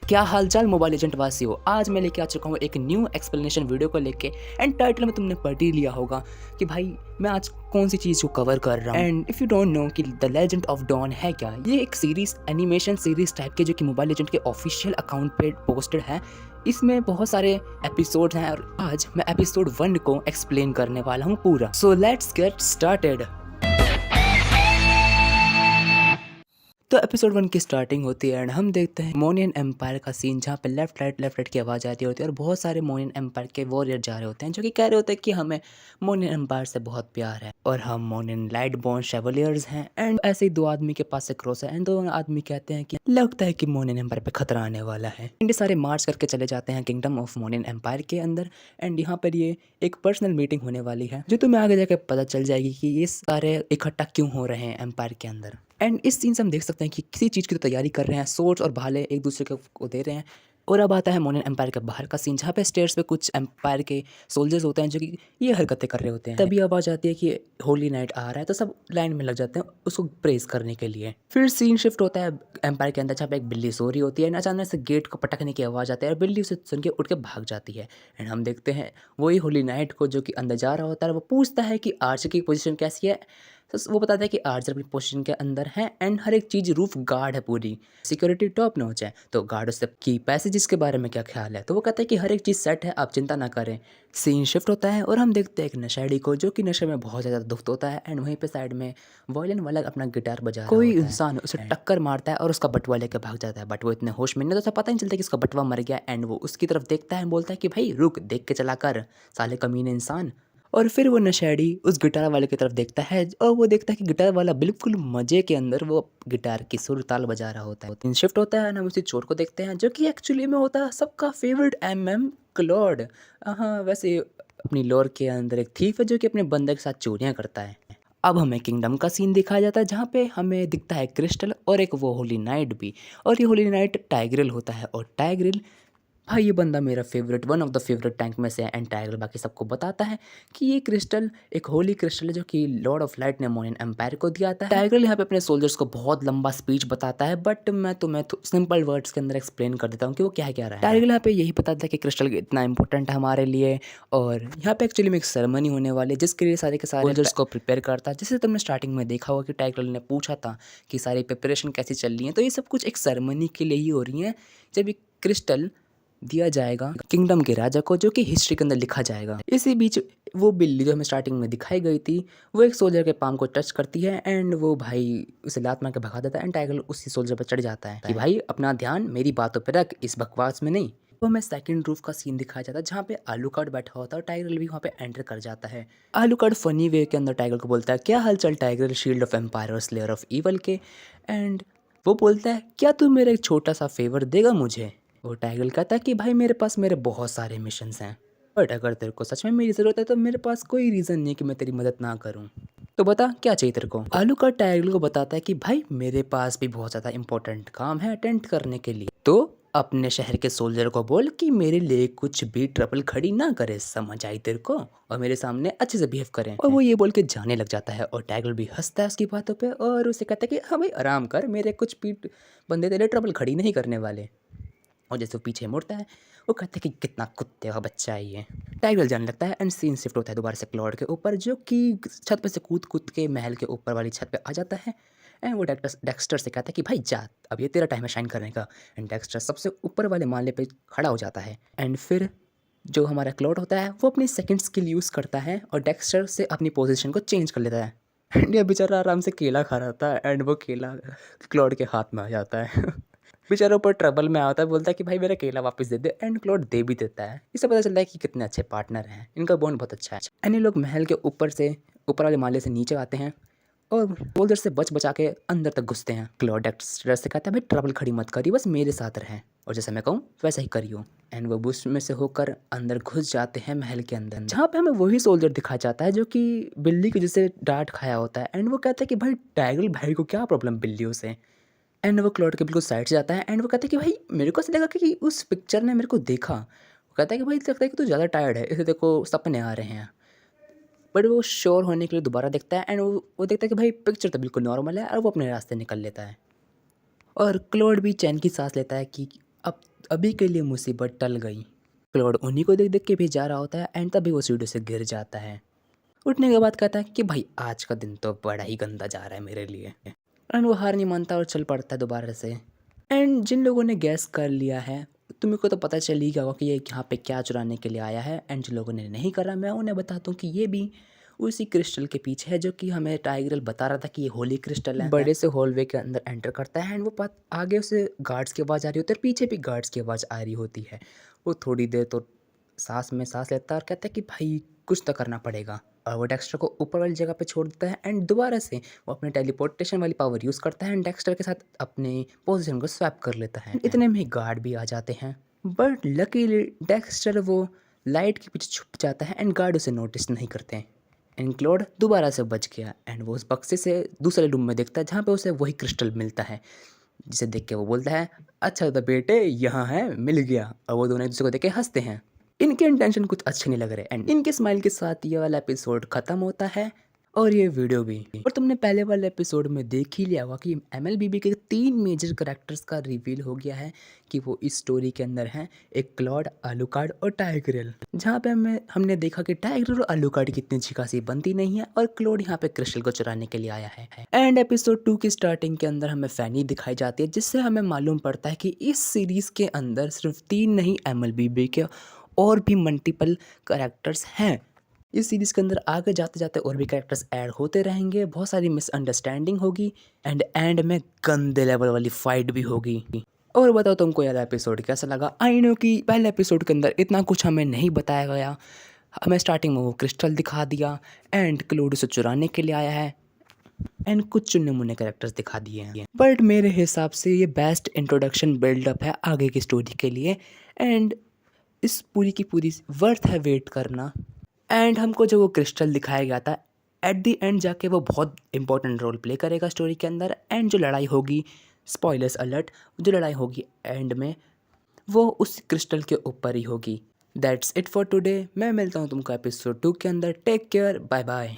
क्या हालचाल mobile agent वासियों, आज मैं लेके आ चुका हूँ एक न्यू एक्सप्लेनेशन वीडियो को लेके। एंड टाइटल में तुमने पढ़ ही लिया होगा कि भाई मैं आज कौन सी चीज़ को कवर कर रहा हूँ। And if you don't know कि द लेजेंड ऑफ डॉन है क्या, ये एक सीरीज, एनिमेशन सीरीज टाइप के जो कि मोबाइल एजेंट के ऑफिशियल अकाउंट पे पोस्टेड है। इसमें बहुत सारे एपिसोड हैं और आज मैं एपिसोड 1 को एक्सप्लेन करने वाला हूँ पूरा। So let's get started. तो एपिसोड 1 की स्टार्टिंग होती है एंड हम देखते हैं मोनियन एम्पायर का सीन, जहाँ पे लेफ्ट राइट की आवाज़ आती होती है और बहुत सारे मोनियन एम्पायर के वॉरियर जा रहे होते हैं जो कि कह रहे होते हैं कि हमें मोनियन एम्पायर से बहुत प्यार है और हम मोनियन लाइट बोर्न शेवलियर्स हैं। एंड ऐसे ही दो आदमी के पास से क्रॉस है एंड दो आदमी कहते हैं कि लगता है कि मोनियन एम्पायर पे खतरा आने वाला है। एंड ये सारे मार्च करके चले जाते हैं किंगडम ऑफ मोनियन एम्पायर के अंदर। एंड यहाँ पर ये एक पर्सनल मीटिंग होने वाली है जो तुम्हें आगे जाकर पता चल जाएगी कि ये सारे इकट्ठा क्यों हो रहे हैं एम्पायर के अंदर। एंड इस सीन से हम देख सकते हैं कि किसी चीज़ की तो तैयारी कर रहे हैं, सोर्ड्स और भाले एक दूसरे को दे रहे हैं। और अब आता है मोनियन एम्पायर के बाहर का सीन, जहाँ पे स्टेयर्स पे कुछ एम्पायर के सोल्जर्स होते हैं जो कि ये हरकतें कर रहे होते हैं। तभी आवाज़ आती है कि होली नाइट आ रहा है, तो सब लाइन में लग जाते हैं उसको प्रेस करने के लिए। फिर सीन शिफ्ट होता है एम्पायर के अंदर, जहाँ पे एक बिल्ली सो रही होती है। अचानक से गेट को पटकने की आवाज़ आती है और बिल्ली उसे सुन के उठ के भाग जाती है। एंड हम देखते हैं वही होली नाइट को जो कि अंदर जा रहा होता है। वो पूछता है कि आर्चर की पोजीशन कैसी है। तो वो बताता है कि आर्चर अपनी पोजीशन के अंदर है एंड हर एक चीज़ रूफ गार्ड है, पूरी सिक्योरिटी टॉप नॉच है। तो गार्ड उससे की पैसेजेस के बारे में क्या ख्याल है, तो वो कहता है कि हर एक चीज़ सेट है, आप चिंता ना करें। सीन शिफ्ट होता है और हम देखते हैं एक नशेड़ी को जो कि नशे में बहुत ज़्यादा दुख होता है। एंड वहीं पे साइड में वायलिन वाला अपना गिटार बजा रहा कोई इंसान उसे टक्कर मारता है और उसका बटुआ लेकर भाग जाता है। बट वो इतने होश में नहीं, तो उसे पता नहीं चलता कि उसका बटुआ मर गया। एंड वो उसकी तरफ देखता है, बोलता है कि भाई रुक, देख के चला कर साले कमीने इंसान। और फिर वो नशेड़ी उस गिटार वाले की तरफ देखता है और वो देखता है कि गिटार वाला बिल्कुल मजे के अंदर वो गिटार की सुर ताल बजा रहा होता है। तीन शिफ्ट होता है ना, हम उसी चोर को देखते हैं जो कि एक्चुअली में होता है सबका फेवरेट MM क्लॉड। हाँ, वैसे अपनी लोर के अंदर एक थीफ है जो कि अपने बंदे के साथ चोरियां करता है। अब हमें किंगडम का सीन दिखाया जाता है, जहाँ पे हमें दिखता है क्रिस्टल और एक वो होली नाइट भी। और ये होली नाइट टाइग्रिल होता है और टाइग्रिल, हाँ, ये बंदा मेरा favourite, one of the favourite tank में से है। एंड टाइगर बाकी सबको बताता है कि ये क्रिस्टल एक होली क्रिस्टल है जो कि लॉर्ड ऑफ लाइट ने मोनियन एम्पायर को दिया था। टाइगर यहाँ पे अपने सोल्जर्स को बहुत लंबा स्पीच बताता है, बट मैं तुम्हें सिंपल वर्ड्स के अंदर एक्सप्लेन कर देता हूँ कि वो क्या क्या रहा है। टाइगर यहाँ पे यही बताता है कि क्रिस्टल इतना इंपॉर्टेंट है हमारे लिए और यहाँ पे एक्चुअली में एक सेरेमनी होने वाली है जिसके लिए सारे के सारे सोल्जर्स को प्रिपेयर करता है। जैसे तुमने स्टार्टिंग में देखा होगा कि टाइगर ने पूछा था कि सारी प्रिपरेशन कैसी चल रही है, तो ये सब कुछ एक सेरेमनी के लिए ही हो रही है जब ये क्रिस्टल दिया जाएगा किंगडम के राजा को, जो कि हिस्ट्री के अंदर लिखा जाएगा। इसी बीच वो बिल्ली जो हमें स्टार्टिंग में दिखाई गई थी वो एक सोल्जर के पाम को टच करती है एंड वो भाई उसे लात मार के भगा देता है। एंड टाइगर उसी सोल्जर पर चढ़ जाता है कि भाई अपना ध्यान मेरी बातों पर रख, इस बकवास में नहीं। तो हमें सेकंड रूफ का सीन दिखाया जाता है जहाँ पे आलू कार्ड बैठा होता है और टाइगर भी वहाँ पे एंटर कर जाता है। आलू कार्ड फनी वे के अंदर टाइगर को बोलता है क्या हाल चाल टाइगर, शील्ड ऑफ एम्पायर और स्लेयर ऑफ ईवल के। एंड वो बोलता है क्या तू मेरा एक छोटा सा फेवर देगा मुझे। वो टाइगर कहता है कि भाई मेरे बहुत सारे मिशंस हैं, बट अगर तेरे को सच में मेरी ज़रूरत है तो मेरे पास कोई रीज़न नहीं कि मैं तेरी मदद ना करूं। तो बता क्या चाहिए तेरे को। आलू का टाइगर को बताता है कि भाई मेरे पास भी बहुत ज़्यादा इंपॉर्टेंट काम है अटेंड करने के लिए, तो अपने शहर के सोल्जर को बोल कि मेरे लिए कुछ भी ट्रबल खड़ी ना करे, समझ आई तेरे को, और मेरे सामने अच्छे से बिहेव करें। और वो ये बोल के जाने लग जाता है और टाइगर भी हंसता है उसकी बातों पे और उसे कहता है कि हाँ भाई आराम कर, मेरे कुछ भी बंदे तेरे ट्रबल खड़ी नहीं करने वाले। और जैसे वो पीछे मुड़ता है वो कहता है कि कितना कुत्ते का बच्चा है ये। टाइगर जाने लगता है एंड सीन शिफ्ट होता है दोबारा से क्लॉड के ऊपर जो कि छत पे से कूद कूद के महल के ऊपर वाली छत पे आ जाता है। एंड वो डेक्स्टर से कहता है कि भाई जा, अब ये तेरा टाइम है शाइन करने का। एंड डेक्स्टर सबसे ऊपर वाले माले पे खड़ा हो जाता है। एंड फिर जो हमारा क्लॉड होता है वो अपनी सेकंड स्किल यूज़ करता है और डेक्स्टर से अपनी पोजीशन को चेंज कर लेता है। एंड ये बेचारा आराम से केला खा रहा था एंड वो केला क्लॉड के हाथ में आ जाता है। बेचारा ऊपर ट्रबल में आता है, बोलता है कि भाई मेरा केला वापस दे दे। एंड क्लॉड दे भी देता है। इससे पता चलता है कि कितने अच्छे पार्टनर हैं, इनका बॉन्ड बहुत अच्छा है। एंड ये लोग महल के ऊपर से, ऊपर वाले माले से नीचे आते हैं और सोल्जर से बचा के अंदर तक घुसते हैं। क्लॉड डेक्स्टर से कहता है भाई ट्रबल खड़ी मत करिए, बस मेरे साथ रहें और जैसे मैं कहूँ वैसा ही करियो। एंड वो बुश में से होकर अंदर घुस जाते हैं महल के अंदर, जहाँ पे हमें वही सोल्जर दिखाया जाता है जो कि बिल्ली की जैसे डांट खाया होता है। एंड वो कहता है कि भाई टाइगर भाई को क्या प्रॉब्लम बिल्लियों से। एंड वो क्लॉड के बिल्कुल साइड से जाता है एंड वो कहता है कि भाई मेरे को ऐसा लगा कि उस पिक्चर ने मेरे को देखा। वो कहता है कि भाई लगता है कि तू ज़्यादा टायर्ड है, इसे देखो सपने आ रहे हैं। बट वो श्योर होने के लिए दोबारा देखता है एंड वो देखता है कि भाई पिक्चर तो बिल्कुल नॉर्मल है और वो अपने रास्ते निकल लेता है। और क्लॉड भी चैन की सांस लेता है कि अब अभी के लिए मुसीबत टल गई। क्लॉड उन्हीं को देख देख के भी जा रहा होता है एंड तभी वो सीढ़ी से गिर जाता है। उठने के बाद कहता है कि भाई आज का दिन तो बड़ा ही गंदा जा रहा है मेरे लिए। एंड वो हार नहीं मानता और चल पड़ता है दोबारा से। एंड जिन लोगों ने गैस कर लिया है तुम्हें को तो पता चल ही गया होगा कि ये यहाँ पे क्या चुराने के लिए आया है। एंड जिन लोगों ने नहीं करा मैं उन्हें बताता हूँ कि ये भी उसी क्रिस्टल के पीछे है जो कि हमें टाइग्रल बता रहा था कि ये होली क्रिस्टल है। बड़े से हॉलवे के अंदर एंटर करता है एंड वो आगे उसे गार्ड्स की आवाज़ आ रही होती है और पीछे भी गार्ड्स की आवाज़ आ रही होती है। वो थोड़ी देर तो सांस में सांस लेता है और कहता है कि भाई कुछ तो करना पड़ेगा। और वो डेक्स्टर को ऊपर वाली जगह पे छोड़ देता है एंड दोबारा से वो अपने टेलीपोर्टेशन वाली पावर यूज़ करता है एंड डेक्स्टर के साथ अपने पोजीशन को स्वैप कर लेता है। इतने में ही गार्ड भी आ जाते हैं बट लकीली डेक्स्टर वो लाइट के पीछे छुप जाता है एंड गार्ड उसे नोटिस नहीं करते हैं। एंड क्लॉड दोबारा से बच गया एंड वो उस बक्से से दूसरे रूम में देखता है जहाँ पे उसे वही क्रिस्टल मिलता है, जिसे देख के वो बोलता है अच्छा तो बेटे यहाँ है, मिल गया। और वो दोनों एक दूसरे को देख के हंसते हैं। इनके इंटेंशन कुछ अच्छे नहीं लग रहे एंड इनके स्माइल के साथ ये वाला एपिसोड खत्म होता है और ये वीडियो भी। और तुमने पहले वाले एपिसोड में देख ही लिया होगा कि MLBB के 3 मेजर कैरेक्टर्स का रिवील हो गया है कि वो इस स्टोरी के अंदर हैं, एक क्लॉड, आलूकार्ड और टाइग्रल। जहाँ पे हमने देखा कि टाइग्रल और आलूकार्ड की इतनी अच्छी खासी बनती नहीं है और क्लॉड यहाँ पे क्रिस्टल को चुराने के लिए आया है। एंड एपिसोड 2 की स्टार्टिंग के अंदर हमें फैनी दिखाई जाती है जिससे हमें मालूम पड़ता है कि इस सीरीज के अंदर सिर्फ 3 नहीं MLBB के और भी मल्टीपल कैरेक्टर्स हैं। इस सीरीज़ के अंदर आगे जाते जाते और भी कैरेक्टर्स ऐड होते रहेंगे, बहुत सारी मिसअंडरस्टैंडिंग होगी एंड में गंदे लेवल वाली फाइट भी होगी। और बताओ तुमको यार एपिसोड कैसा लगा। आई नो कि पहले एपिसोड के अंदर इतना कुछ हमें नहीं बताया गया, हमें स्टार्टिंग में वो क्रिस्टल दिखा दिया एंड क्लोड उसे चुराने के लिए आया है एंड कुछ चुन्ने मुन्ने कैरेक्टर्स दिखा दिए हैं। बट मेरे हिसाब से ये बेस्ट इंट्रोडक्शन बिल्डअप है आगे की स्टोरी के लिए एंड इस पूरी की पूरी वर्थ है वेट करना। एंड हमको जो वो क्रिस्टल दिखाया गया था एट द एंड जाके वो बहुत इंपॉर्टेंट रोल प्ले करेगा स्टोरी के अंदर। एंड जो लड़ाई होगी, स्पॉयलर्स अलर्ट, जो लड़ाई होगी एंड में वो उस क्रिस्टल के ऊपर ही होगी। That's it for today. मैं मिलता हूँ तुमको एपिसोड 2 के अंदर। Take care, bye bye.